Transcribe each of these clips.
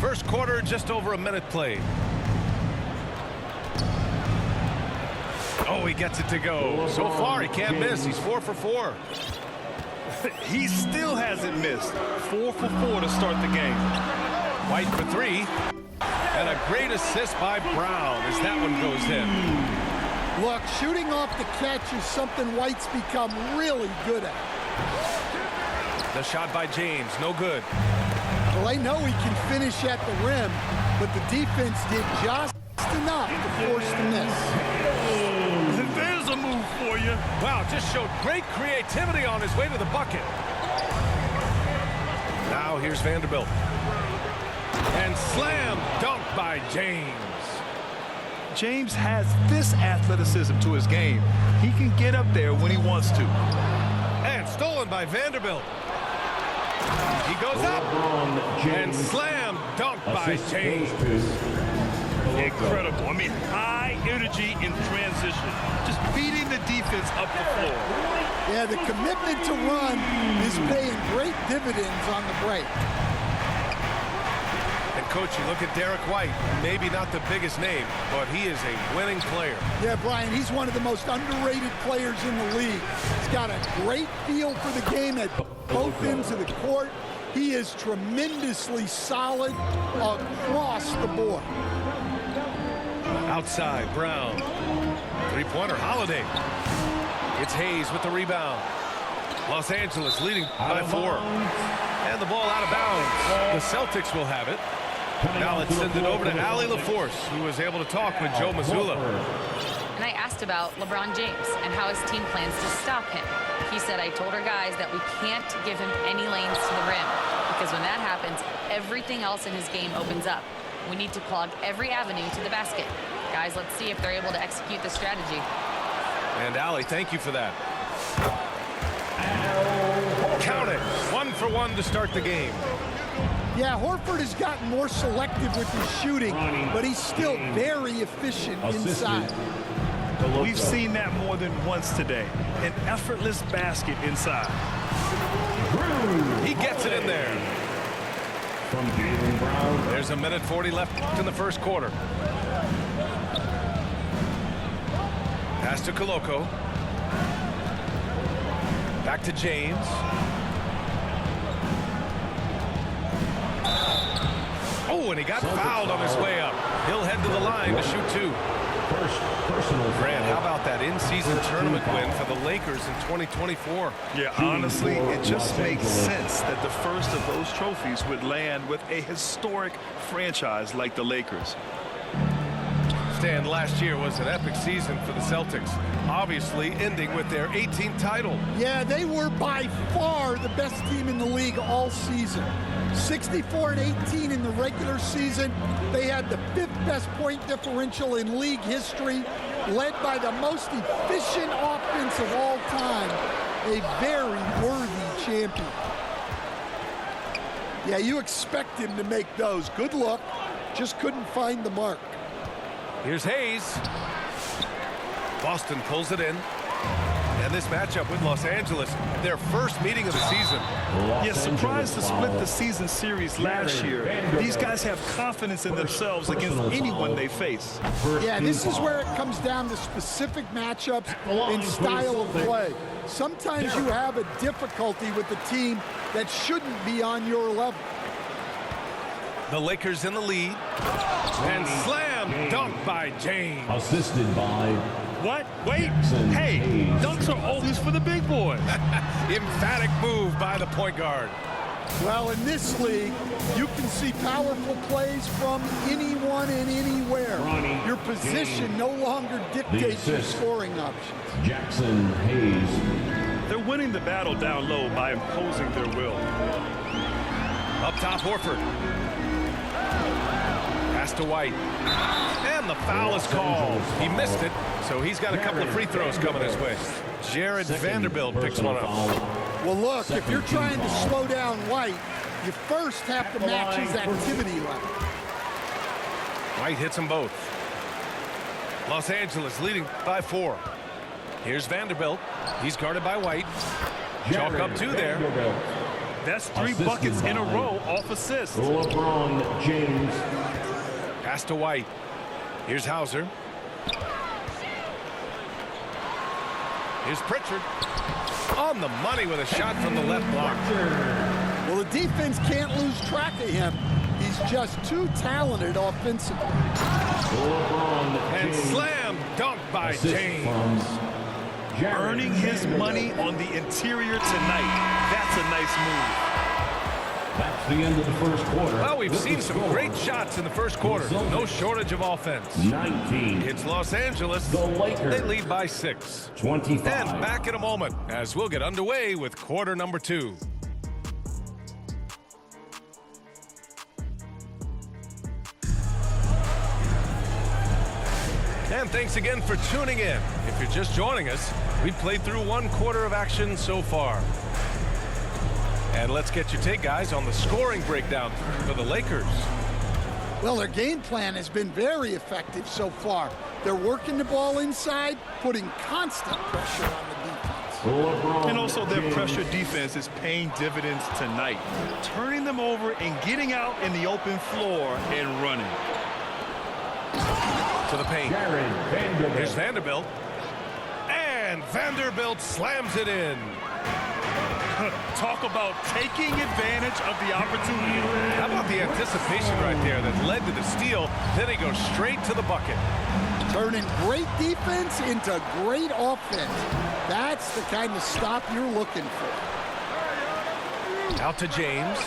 First quarter, just over a minute played. Oh, he gets it to go. So far, he can't miss. He's 4 for 4. He still hasn't missed. 4 for 4 to start the game. White for 3. And a great assist by Brown as that one goes in. Look, shooting off the catch is something White's become really good at. The shot by James, no good. Well, they know he can finish at the rim, but the defense did just enough to force the miss. There's a move for you. Wow, just showed great creativity on his way to the bucket. Now here's Vanderbilt. And slam dunk by James. James has this athleticism to his game. He can get up there when he wants to. And stolen by Vanderbilt. He goes up and slam dunk by James. Incredible. I mean, high energy in transition. Just beating the defense up the floor. Yeah, the commitment to run is paying great dividends on the break. And, Coach, you look at Derek White, maybe not the biggest name, but he is a winning player. Yeah, Brian, he's one of the most underrated players in the league. He's got a great feel for the game at both ends of the court. He is tremendously solid across the board. Outside, Brown. Three-pointer, Holiday. It's Hayes with the rebound. Los Angeles leading by 4. And the ball out of bounds. The Celtics will have it. Now let's send it over to Allie LaForce, who was able to talk with Joe Mazzulla. And I asked about LeBron James and how his team plans to stop him. He said, I told our guys that we can't give him any lanes to the rim, because when that happens, everything else in his game opens up. We need to clog every avenue to the basket. Guys, let's see if they're able to execute the strategy. And Allie, thank you for that. Count it. 1 for 1 to start the game. Yeah, Horford has gotten more selective with his shooting, but he's still very efficient inside. We've seen that more than once today. An effortless basket inside. He gets it in there. From Jaylen Brown. There's a minute 40 left in the first quarter. Pass to Koloko. Back to James. Oh, and he got fouled on his way up. He'll head to the line to shoot 2. Personal Grant, how about that in-season tournament win for the Lakers in 2024? Yeah, honestly, it just makes sense that the first of those trophies would land with a historic franchise like the Lakers. Stan, last year was an epic season for the Celtics, obviously ending with their 18th title. Yeah, they were by far the best team in the league all season. 64-18 in the regular season. They had the 5th best point differential in league history, led by the most efficient offense of all time. A very worthy champion. Yeah, you expect him to make those. Good luck. Just couldn't find the mark. Here's Hayes. Boston pulls it in. And this matchup with Los Angeles, their first meeting of the season. Yeah, surprised to split the season series last year. These guys have confidence in themselves against anyone they face. Yeah, this is where it comes down to specific matchups and style of play. Sometimes you have a difficulty with the team that shouldn't be on your level. The Lakers in the lead. And slam dunk by James. Assisted by What? Wait. Jackson Hey, Hayes. dunks are always for the big boys. Emphatic move by the point guard. Well, in this league, you can see powerful plays from anyone and anywhere. Your position no longer dictates your scoring options. Jackson Hayes. They're winning the battle down low by imposing their will. Up top, Horford. Pass to White. And the foul is called. He missed it, so he's got a couple of free throws coming his way. Jared Vanderbilt picks one up. Well, look, if you're trying to slow down White, you first have to match his activity level. White hits them both. Los Angeles leading by 4. Here's Vanderbilt. He's guarded by White. Chalk up 2 there. That's 3 Assisted buckets in a by row off assists. LeBron James. Pass to White. Here's Hauser. Here's Pritchard. On the money with a shot from the left block. Well, the defense can't lose track of him. He's just too talented offensively. LeBron And James. slam dunk by Assist James. from Jared Earning his Vanderbilt. money on the interior tonight. That's a nice move. That's the end of the first quarter. Well, we've With seen the some score, great shots in the first quarter. No shortage of offense. 19. It's Los Angeles. The Lakers. They lead by 6. 25. And back in a moment as we'll get underway with quarter number 2. And thanks again for tuning in. If you're just joining us, we've played through 1 quarter of action so far. And let's get your take, guys, on the scoring breakdown for the Lakers. Well, their game plan has been very effective so far. They're working the ball inside, putting constant pressure on the defense. LeBron And also their James. pressure defense is paying dividends tonight. Turning them over and getting out in the open floor and running. To the paint. Jared Vanderbilt. Here's Vanderbilt. And Vanderbilt slams it in. Talk about taking advantage of the opportunity. How about the anticipation right there that led to the steal? Then he goes straight to the bucket. Turning great defense into great offense. That's the kind of stop you're looking for. Out to James.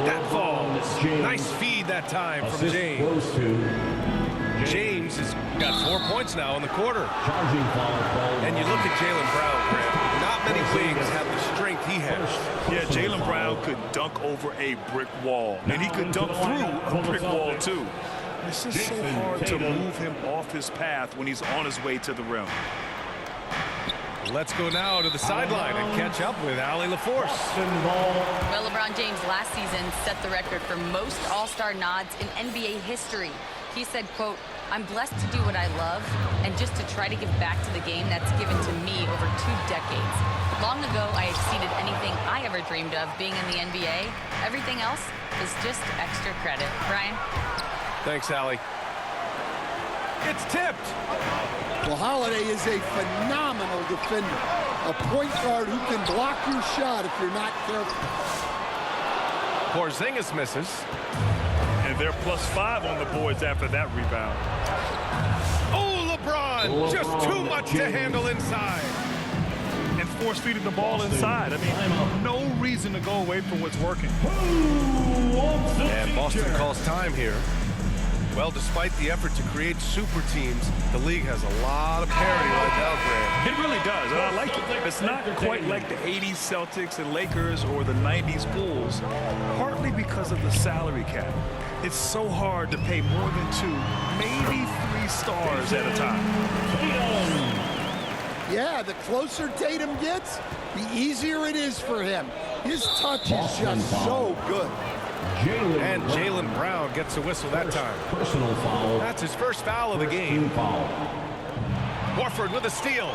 That falls. LeBron James. Nice feed that time from Assist James. goes to James has got 4 points now in the quarter. charging foul. And you look at Jaylen Brown, Graham. Not many wings have the strength he has. Yeah, Jaylen Brown could dunk over a brick wall. And he could dunk through a brick wall, too. It's just so Jason hard to Tatum. move him off his path when he's on his way to the rim. Let's go now to the sideline and catch up with Allie LaForce. Well, LeBron James last season set the record for most All-Star nods in NBA history. He said, quote, "I'm blessed to do what I love and just to try to give back to the game that's given to me over 2 decades. Long ago, I exceeded anything I ever dreamed of being in the NBA. Everything else is just extra credit." Brian? Thanks, Allie. It's tipped. Well, Holiday is a phenomenal defender. A point guard who can block your shot if you're not careful. Porzingis misses. And they're +5 on the boards after that rebound. Oh, LeBron, just too much to handle inside. And force-feeding the ball inside. I mean, no reason to go away from what's working. And Boston calls time here. Well, despite the effort to create super teams, the league has a lot of parity right now, Graham. It really does, and I like it. It's not quite like the 80s Celtics and Lakers or the 90s Bulls, partly because of the salary cap. It's so hard to pay more than 2, maybe 3 stars at a time. Yeah, the closer Tatum gets, the easier it is for him. His touch is just so good. And Jaylen Brown gets a whistle that time. Personal foul. That's his first foul of the Team game. foul. Horford with a steal.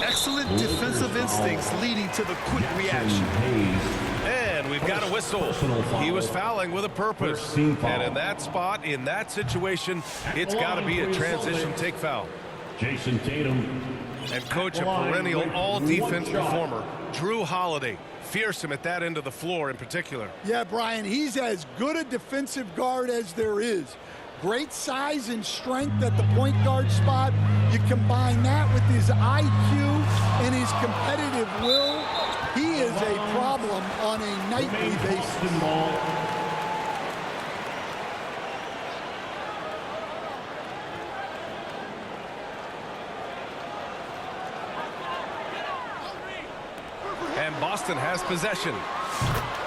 Excellent defensive instincts leading to the quick reaction. Hayes. And we've got a whistle. Personal foul. He was fouling with a purpose. First team foul. And in that spot, in that situation, it's got to be a transition take foul. Jason Tatum. And coach, a perennial all-defense performer, Drew Holiday. Fearsome at that end of the floor in particular. Yeah, Brian, he's as good a defensive guard as there is. Great size and strength at the point guard spot. You combine that with his IQ and his competitive will, he is a problem on a nightly basis. And Boston has possession.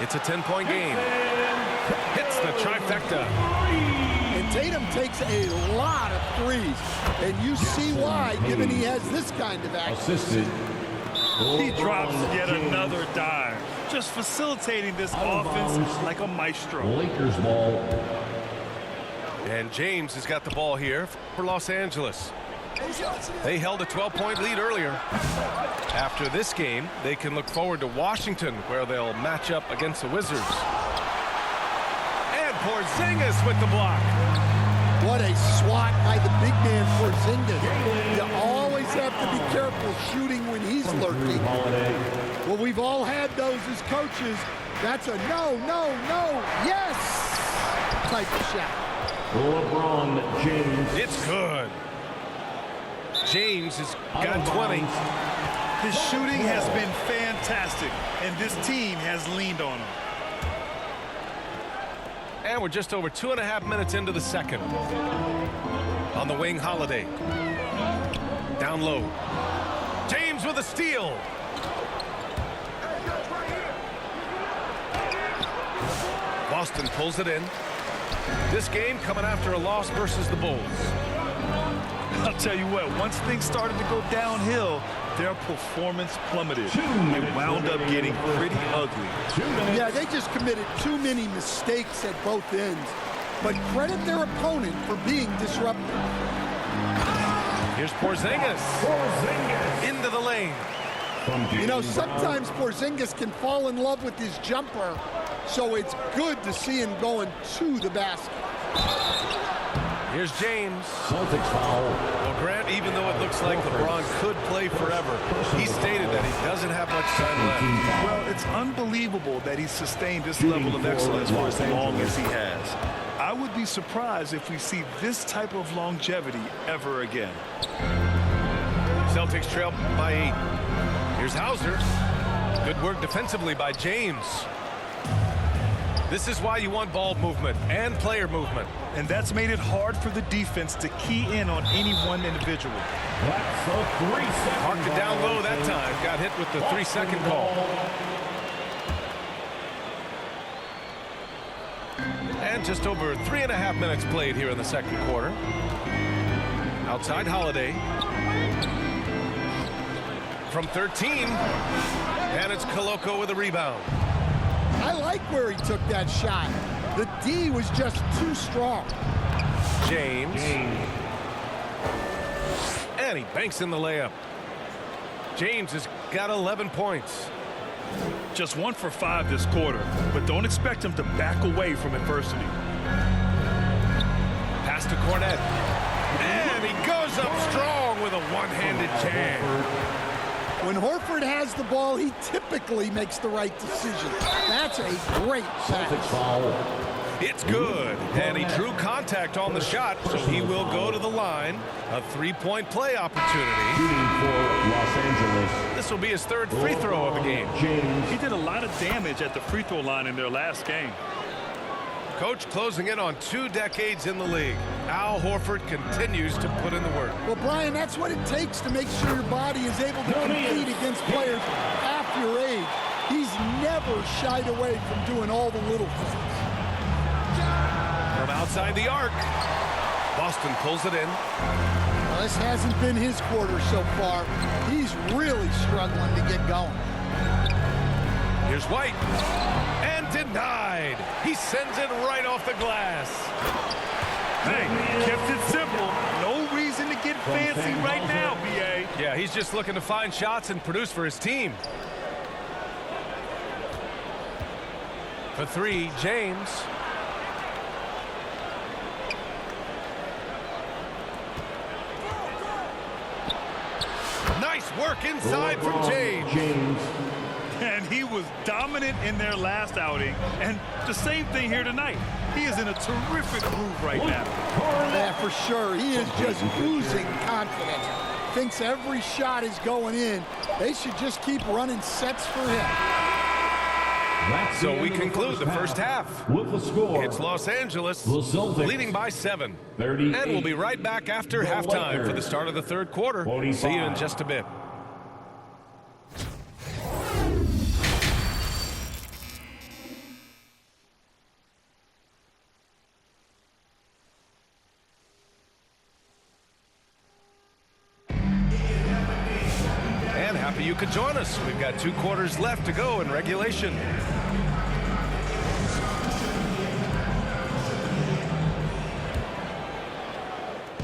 It's a 10-point game. Hits the trifecta. And Tatum takes a lot of threes. And you see why, given he has this kind of action. Assisted. He drops yet another dive, just facilitating this offense like a maestro. Lakers ball. And James has got the ball here for Los Angeles. They held a 12-point lead earlier. After this game, they can look forward to Washington, where they'll match up against the Wizards. And Porzingis with the block. What a swat by the big man Porzingis. You always have to be careful shooting when he's lurking. Well, we've all had those as coaches. That's a no, yes type of shot. LeBron James. It's good. James has got 20. His shooting has been fantastic, and this team has leaned on him. And we're just over 2.5 minutes into the second. On the wing, Holiday. Down low. James with a steal. Boston pulls it in. This game coming after a loss versus the Bulls. I'll tell you what, once things started to go downhill, their performance plummeted. It wound up getting pretty ugly. Yeah, they just committed too many mistakes at both ends. But credit their opponent for being disruptive. Here's Porzingis. Into the lane. You know, sometimes Porzingis can fall in love with his jumper, so it's good to see him going to the basket. Here's James. Celtics foul. Well, Grant, even though it looks like LeBron could play forever, he stated that he doesn't have much time left. Well, it's unbelievable that he's sustained this level of excellence for as long as he has. I would be surprised if we see this type of longevity ever again. Celtics trail by 8. Here's Hauser. Good work defensively by James. This is why you want ball movement and player movement. And that's made it hard for the defense to key in on any one individual. That's a 3-second. Marked it down low that time. Got hit with the 3-second call. And just over 3.5 minutes played here in the second quarter. Outside Holiday. From 13. And it's Koloko with a rebound. I like where he took that shot. The D was just too strong. James. And he banks in the layup. James has got 11 points. Just 1 for 5 this quarter, but don't expect him to back away from adversity. Pass to Cornet. And he goes up strong with a one-handed jam. When Horford has the ball, he typically makes the right decision. That's a great Celtics pass. foul. It's good. And he drew contact on the shot, so he will go to the line. A 3-point play opportunity. Shooting for Los Angeles. This will be his 3rd free throw of the game. James. He did a lot of damage at the free throw line in their last game. Coach closing in on 2 decades in the league. Al Horford continues to put in the work. Well, Brian, that's what it takes to make sure your body is able to compete against players half your age. He's never shied away from doing all the little things. From outside the arc, Boston pulls it in. Well, this hasn't been his quarter so far. He's really struggling to get going. Here's White. And denied. He sends it right off the glass. Hey, kept it simple. No reason to get fancy right now, B.A. Yeah, he's just looking to find shots and produce for his team. For 3, James. Nice work inside from James. And he was dominant in their last outing. And the same thing here tonight. He is in a terrific groove right now. Yeah, for sure. He is just oozing confidence. Thinks every shot is going in. They should just keep running sets for him. So we conclude the first half. With the score. It's Los Angeles The Celtics leading by 7. 38. And we'll be right back after halftime for the start of the 3rd quarter. 45. See you in just a bit. Happy you could join us. We've got 2 quarters left to go in regulation.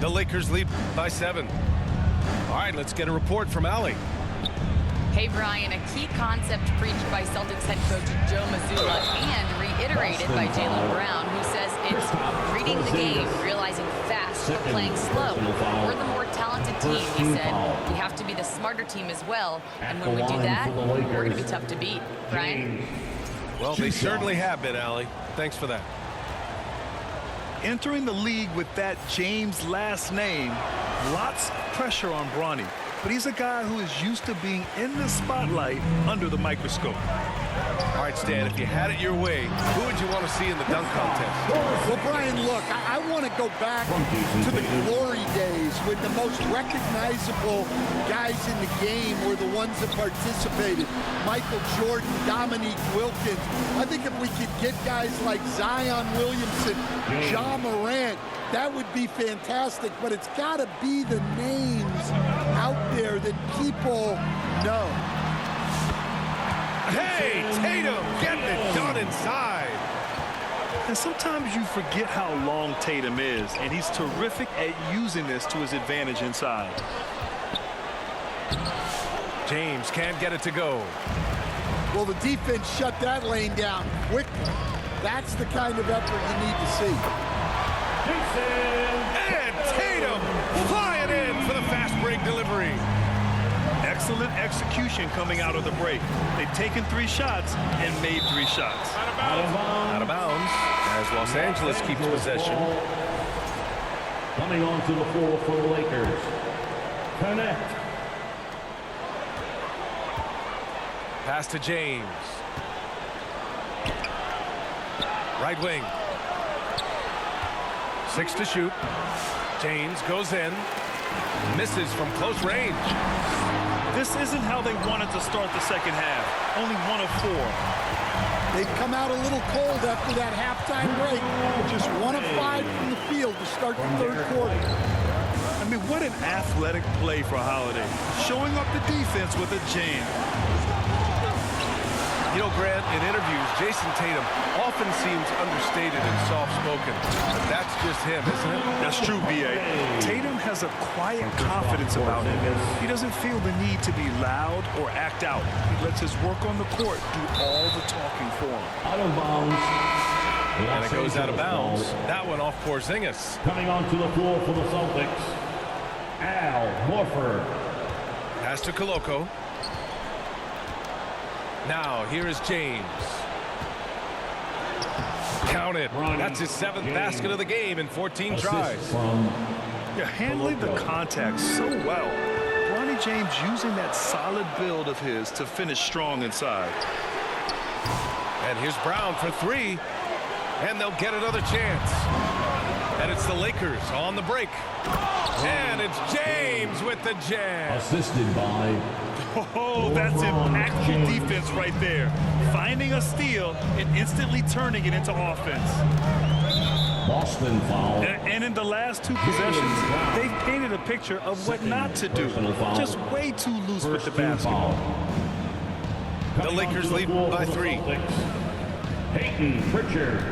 The Lakers lead by 7. All right, let's get a report from Allie. Hey, Brian, a key concept preached by Celtics head coach Joe Mazzulla and reiterated by Jaylen Brown, who says it's reading the game, realizing fast, but playing slow. We're the more talented team, he said. We have to be the smarter team as well, and when we do that, we're going to be tough to beat. Brian? Well, they certainly have been, Allie. Thanks for that. Entering the league with that James last name, lots of pressure on Bronny. But he's a guy who is used to being in the spotlight under the microscope. All right, Stan, if you had it your way, who would you want to see in the dunk contest? Well, Brian, look, I want to go back to the glory days when the most recognizable guys in the game were the ones that participated. Michael Jordan, Dominique Wilkins. I think if we could get guys like Zion Williamson, Ja Morant, that would be fantastic, but it's got to be the names out there that people know. Hey, Tatum getting it done inside. And sometimes you forget how long Tatum is, and he's terrific at using this to his advantage inside. James can't get it to go. Well, the defense shut that lane down quickly. That's the kind of effort you need to see. And Tatum flying in for the fast break delivery. Excellent execution coming out of the break. They've taken 3 shots and made 3 shots. Out of bounds as Los Angeles keeps possession. Coming onto the floor for the Lakers. Connect. Pass to James. Right wing. 6 to shoot. James goes in. Misses from close range. This isn't how they wanted to start the second half. Only 1 of 4. They've come out a little cold after that halftime break. Just 1 of 5 from the field to start the third quarter. I mean, what an athletic play for Holiday. Showing up the defense with a jam. You know, Grant, in interviews, Jason Tatum often seems understated and soft-spoken. But that's just him, isn't it? That's true, B.A. Tatum has a quiet confidence about him. He doesn't feel the need to be loud or act out. He lets his work on the court do all the talking for him. Out of bounds. And it goes out of bounds. That one off Porzingis. Coming onto the floor for the Celtics. Al Horford. Pass to Koloko. Now, here is James. Count it. That's his 7th basket of the game in 14 tries. Yeah, handling the contact so well. Bronny James using that solid build of his to finish strong inside. And here's Brown for 3. And they'll get another chance. And it's the Lakers on the break. And it's James with the jam. Assisted by... Oh, that's impactful defense right there. Finding a steal and instantly turning it into offense. Boston foul. And in the last 2 possessions, they've painted a picture of what not to do. Just way too loose with the basket. The Lakers lead by 3. Peyton Pritchard.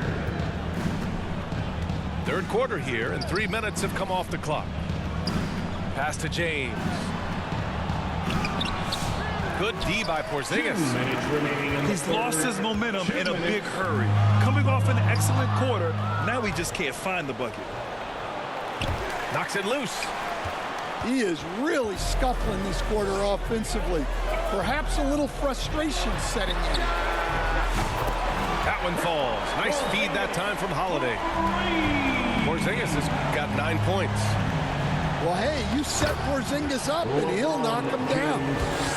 Third quarter here, and 3 minutes have come off the clock. Pass to James. Good D by Porzingis. He's lost his momentum in a big hurry. Coming off an excellent quarter, now he just can't find the bucket. Knocks it loose. He is really scuffling this quarter offensively. Perhaps a little frustration setting in. That one falls. Nice feed that time from Holiday. Porzingis has got 9 points. Well, hey, you set Porzingis up, and he'll knock him down.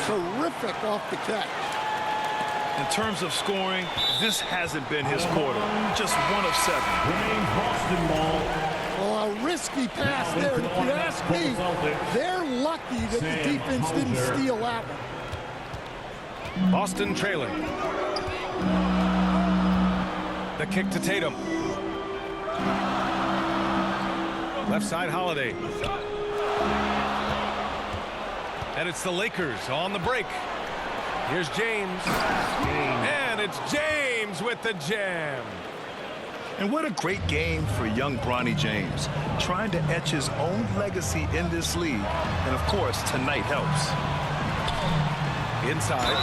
Terrific off the catch. In terms of scoring, this hasn't been his quarter. Just 1 of 7. Remains Boston ball. Well, a risky pass there. And if you ask me, they're lucky that the defense didn't steal that one. Boston trailing. The kick to Tatum. Left side Holiday. And it's the Lakers on the break. Here's James. And it's James with the jam. And what a great game for young Bronny James, trying to etch his own legacy in this league. And, of course, tonight helps. Inside.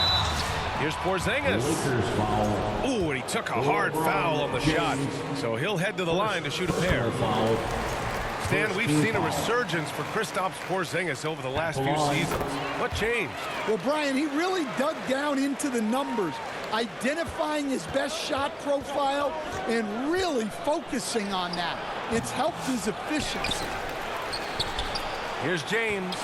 Here's Porzingis. Lakers foul. Ooh, and he took a hard foul on the shot. So he'll head to the line to shoot a pair. Foul. Stan, we've seen a resurgence for Kristaps Porzingis over the last few seasons. What changed? Well, Brian, he really dug down into the numbers, identifying his best shot profile and really focusing on that. It's helped his efficiency. Here's James.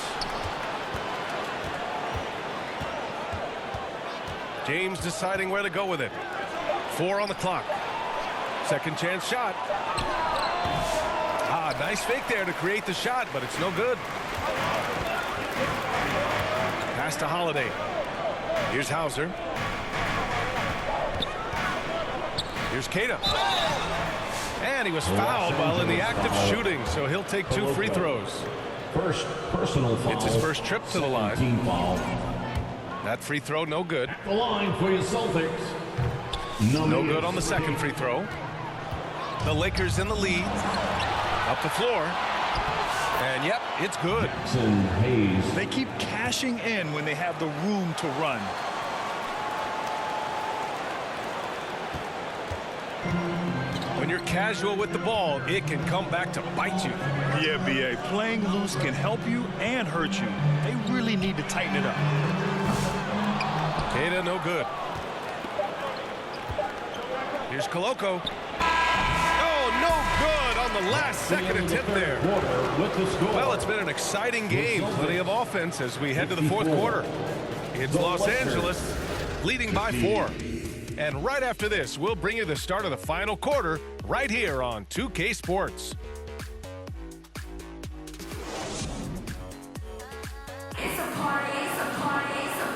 James deciding where to go with it. 4 on the clock. Second chance shot. Ah, nice fake there to create the shot, but it's no good. Pass to Holiday. Here's Hauser. Here's Queta. And he was fouled while in the act of shooting, so he'll take 2 free throws. First personal foul. It's his first trip to the line. Team foul. That free throw, no good. The line for your Celtics. No good on the second free throw. The Lakers in the lead. Up the floor. And yep, it's good. Hayes. They keep cashing in when they have the room to run. When you're casual with the ball, it can come back to bite you. Yeah, B.A. Playing loose can help you and hurt you. They really need to tighten it up. Queta, no good. Here's Koloko. Oh, no good on the last second attempt there. Well, it's been an exciting game. Plenty of offense as we head to the fourth quarter. It's Los Angeles leading by 4. And right after this, we'll bring you the start of the final quarter right here on 2K Sports.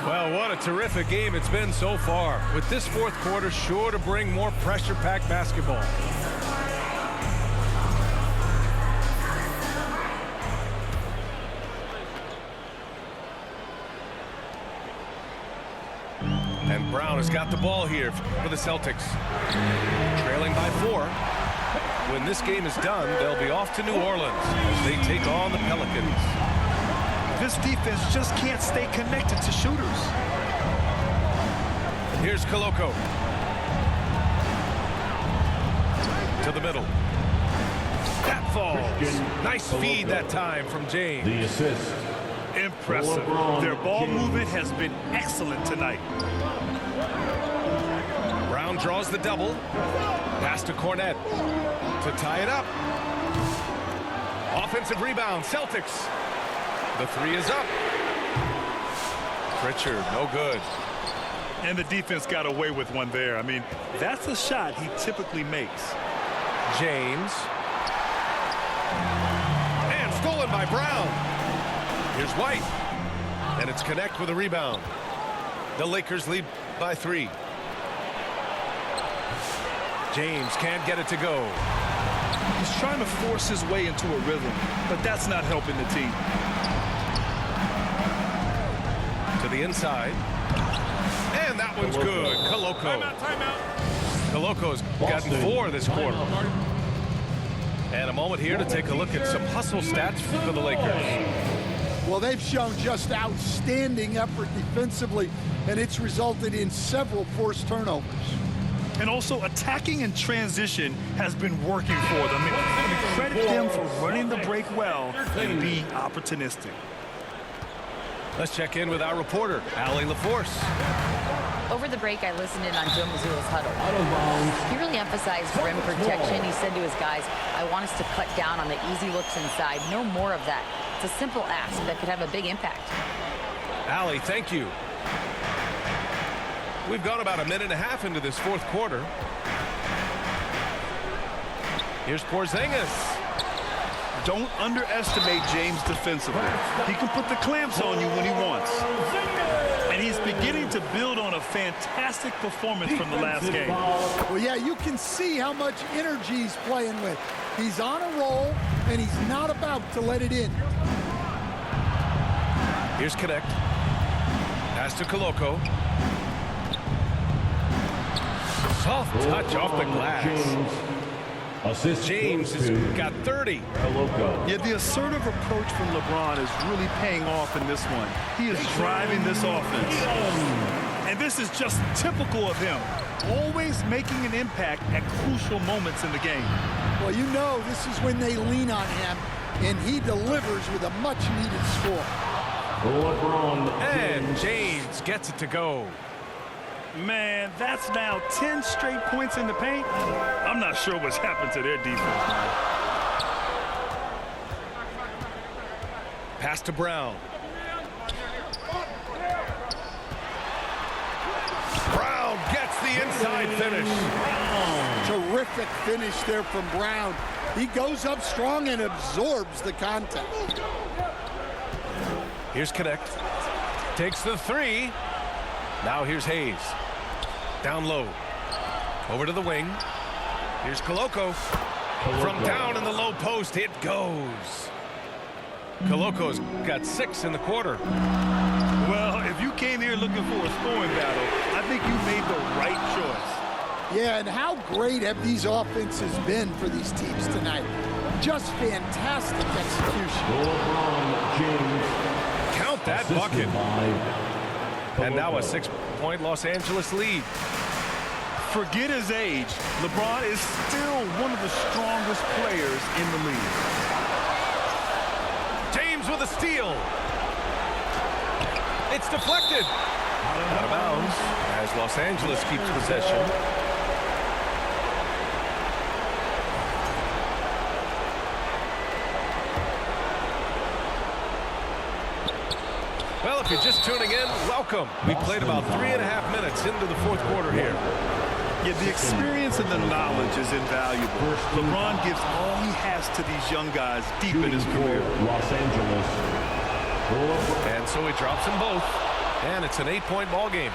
Well, what a terrific game it's been so far. With this fourth quarter sure to bring more pressure-packed basketball. And Brown has got the ball here for the Celtics. Trailing by 4. When this game is done, they'll be off to New Orleans as they take on the Pelicans. This defense just can't stay connected to shooters. Here's Koloko. To the middle. That falls. Nice feed that time from James. The assist. Impressive. Their ball movement has been excellent tonight. Brown draws the double. Pass to Cornet to tie it up. Offensive rebound, Celtics. The 3 is up. Pritchard, no good. And the defense got away with one there. I mean, that's a shot he typically makes. James. And stolen by Brown. Here's White. And it's Connect with a rebound. The Lakers lead by 3. James can't get it to go. He's trying to force his way into a rhythm, but that's not helping the team. To the inside. And that one's good. Koloko. Koloko's gotten 4 this quarter. And a moment here to take a look at some hustle stats for the Lakers. Well, they've shown just outstanding effort defensively, and it's resulted in several forced turnovers. And also, attacking in transition has been working for them. I mean, credit them for running the break well and being opportunistic. Let's check in with our reporter, Allie LaForce. Over the break, I listened in on Joe Mazzulla's huddle. He really emphasized rim protection. He said to his guys, I want us to cut down on the easy looks inside. No more of that. It's a simple ask that could have a big impact. Allie, thank you. We've gone about a minute and a half into this fourth quarter. Here's Porzingis. Don't underestimate James defensively. He can put the clamps on you when he wants. And he's beginning to build on a fantastic performance from the last game. Well, yeah, you can see how much energy he's playing with. He's on a roll, and he's not about to let it in. Here's Connect. Pass to Koloko. Soft touch off the glass. Assist James goes has to got 30. Koloko. Yeah, the assertive approach from LeBron is really paying off in this one. He is driving this offense. And this is just typical of him. Always making an impact at crucial moments in the game. Well, you know this is when they lean on him, and he delivers with a much-needed score. LeBron And James gets it to go. Man, that's now 10 straight points in the paint. I'm not sure what's happened to their defense, man. Pass to Brown. Brown gets the inside finish. Terrific finish there from Brown. He goes up strong and absorbs the contact. Here's Connect. Takes the three. Now here's Hayes. Down low. Over to the wing. Here's Koloko. From down in the low post, it goes. Koloko's got 6 in the quarter. Well, if you came here looking for a scoring battle, I think you made the right choice. Yeah, and how great have these offenses been for these teams tonight? Just fantastic execution. LeBron James. Count that Assisted bucket. by And now a Koloko. 6-point Los Angeles lead. Forget his age. LeBron is still one of the strongest players in the league. James with a steal. It's deflected. Out of bounds as Los Angeles keeps possession. Well, if you're just tuning in, welcome. We played about 3.5 minutes into the fourth quarter here. Yeah, the experience and the knowledge is invaluable. LeBron gives all he has to these young guys deep in his career. Los Angeles. And so he drops them both. And it's an 8-point ball game.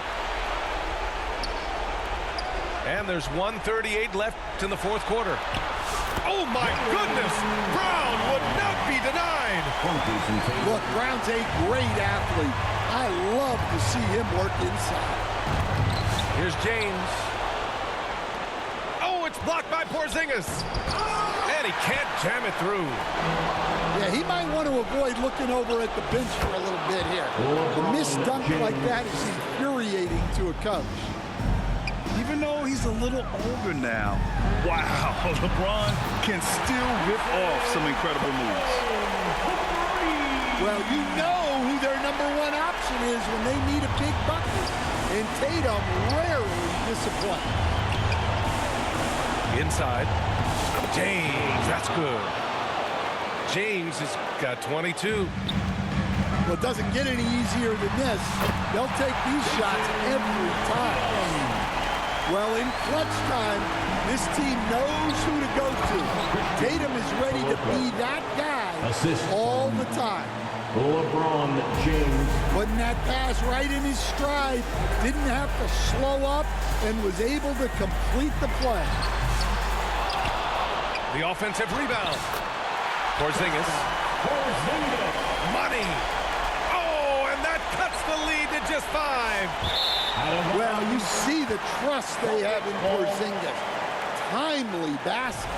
And there's 1:38 left in the fourth quarter. Oh, my goodness! Brown would not be denied. Look, Brown's a great athlete. I love to see him work inside. Here's James. Oh, it's blocked by Porzingis. And he can't jam it through. Yeah, he might want to avoid looking over at the bench for a little bit here. A missed dunk like that is infuriating to a coach. Even though he's a little older now, wow, LeBron can still whip off some incredible moves. Well, you know who their #1 option is when they need a big bucket. And Tatum rarely disappoints. Inside. James, that's good. James has got 22. Well, it doesn't get any easier than this. They'll take these shots every time. Well, in clutch time, this team knows who to go to. Tatum is ready to be that guy all the time. LeBron James. Putting that pass right in his stride, didn't have to slow up, and was able to complete the play. The offensive rebound. Porzingis. Money. Oh, and that cuts the lead to just 5. Well, you see the trust they have in Porzingis. Timely basket.